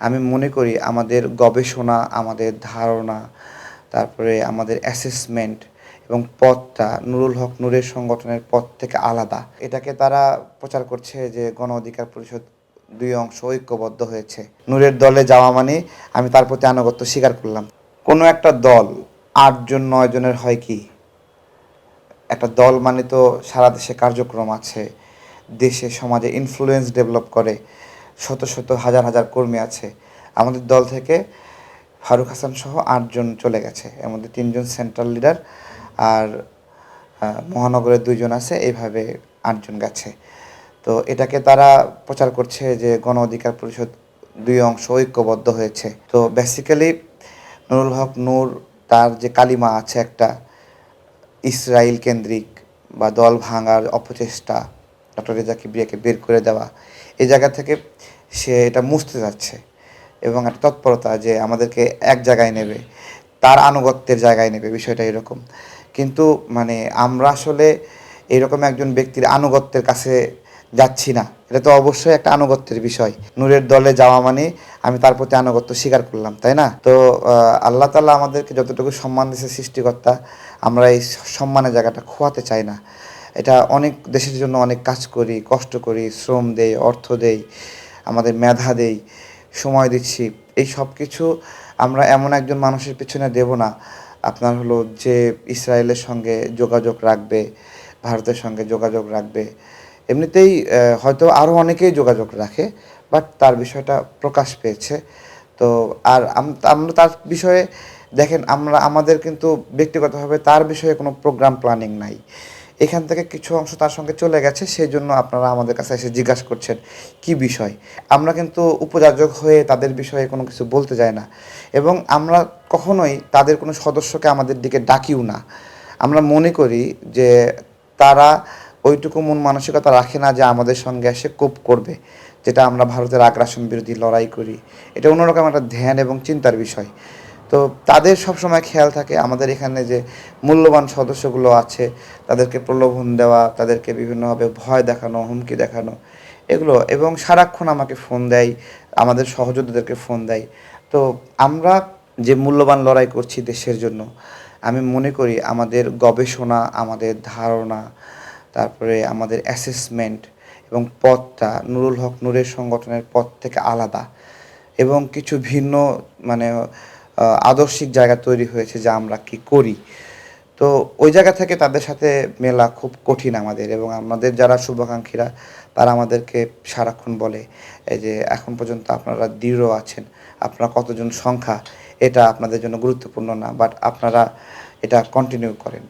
আমি মনে করি আমাদের গবেষণা, আমাদের ধারণা, তারপরে আমাদের অ্যাসেসমেন্ট এবং পথটা নুরুল হক নূরের সংগঠনের পথ থেকে আলাদা। এটাকে তারা প্রচার করছে যে গণ অধিকার পরিষদ ২ অংশ ঐক্যবদ্ধ হয়েছে। নূরের দলে যাওয়া মানে আমি তার প্রতি আনুগত্য স্বীকার করলাম। কোনো একটা দল ৮ জন ৯ জনের হয় কি? একটা দল মানে তো সারা দেশে কার্যক্রম আছে, দেশে সমাজে ইনফ্লুয়েন্স ডেভেলপ করে, শত শত হাজার হাজার কর্মী আছে। আমাদের দল থেকে ফারুক হাসান সহ ৮ জন চলে গেছে, এর মধ্যে ৩ জন সেন্ট্রাল লিডার আর মহানগরের ২ জন আছে, এইভাবে ৮ জন গেছে। তো এটাকে তারা প্রচার করছে যে গণ অধিকার পরিষদ ২ অংশ ঐক্যবদ্ধ হয়েছে। তো বেসিক্যালি নুরুল হক নূর তার যে কালিমা আছে একটা ইসরায়েল কেন্দ্রিক বা দল ভাঙার অপচেষ্টা, ডক্টর রেজা কিবরিয়াকে বের করে দেওয়া, এই জায়গা থেকে সে এটা মুছতে যাচ্ছে এবং একটা তৎপরতা যে আমাদেরকে এক জায়গায় নেবে, তার আনুগত্যের জায়গায় নেবে, বিষয়টা এরকম। কিন্তু মানে আমরা আসলে এরকম একজন ব্যক্তির আনুগত্যের কাছে যাচ্ছি না। এটা তো অবশ্যই একটা আনুগত্যের বিষয়। নূরের দলে যাওয়া মানে আমি তার প্রতি আনুগত্য স্বীকার করলাম, তাই না? তো আল্লাহ তাআলা আমাদেরকে যতটুকু সম্মান দিয়েছে সৃষ্টিকর্তা, আমরা এই সম্মানের জায়গাটা খোয়াতে চাই না। এটা অনেক দেশের জন্য অনেক কাজ করি, কষ্ট করি, শ্রম দেই, অর্থ দেই, আমাদের মেধা দেই, সময় দিচ্ছি। এই সব কিছু আমরা এমন একজন মানুষের পেছনে দেব না আপনার হলো যে ইসরায়েলের সঙ্গে যোগাযোগ রাখবে, ভারতের সঙ্গে যোগাযোগ রাখবে। এমনিতেই হয়তো আরও অনেকেই যোগাযোগ রাখে, বাট তার বিষয়টা প্রকাশ পেয়েছে। তো আর আমরা তার বিষয়ে দেখেন, আমরা আমাদের কিন্তু ব্যক্তিগতভাবে তার বিষয়ে কোনো প্রোগ্রাম প্ল্যানিং নাই। এখান থেকে কিছু অংশ তার সঙ্গে চলে গেছে, সেই জন্য আপনারা আমাদের কাছে এসে জিজ্ঞাসা করছেন কী বিষয়। আমরা কিন্তু উপযাজক হয়ে তাদের বিষয়ে কোনো কিছু বলতে যাই না এবং আমরা কখনোই তাদের কোনো সদস্যকে আমাদের দিকে ডাকিও না। আমরা মনে করি যে তারা ওইটুকু মন মানসিকতা রাখে না যে আমাদের সঙ্গে এসে কোপ করবে, যেটা আমরা ভারতের আগ্রাসন বিরোধী লড়াই করি। এটা অন্যরকম একটা ধ্যান এবং চিন্তার বিষয়। তো তাদের সবসময় খেয়াল থাকে আমাদের এখানে যে মূল্যবান সদস্যগুলো আছে তাদেরকে প্রলোভন দেওয়া, তাদেরকে বিভিন্নভাবে ভয় দেখানো, হুমকি দেখানো, এগুলো। এবং সারাক্ষণ আমাকে ফোন দেয়, আমাদের সহযোদ্ধাদেরকে ফোন দেয়। তো আমরা যে মূল্যবান লড়াই করছি দেশের জন্য, আমি মনে করি আমাদের গবেষণা, আমাদের ধারণা, তারপরে আমাদের অ্যাসেসমেন্ট এবং পথটা নুরুল হক নূরের সংগঠনের পথ থেকে আলাদা এবং কিছু ভিন্ন মানে আদর্শিক জায়গা তৈরি হয়েছে যে আমরা কি করি। তো ওই জায়গা থেকে তাদের সাথে মেলা খুব কঠিন আমাদের, এবং আমাদের যারা শুভাকাঙ্ক্ষীরা তারা আমাদেরকে সারাক্ষণ বলে এই যে এখন পর্যন্ত আপনারা দৃঢ় আছেন, আপনারা কতজন সংখ্যা এটা আপনাদের জন্য গুরুত্বপূর্ণ না, বাট আপনারা এটা কন্টিনিউ করেন।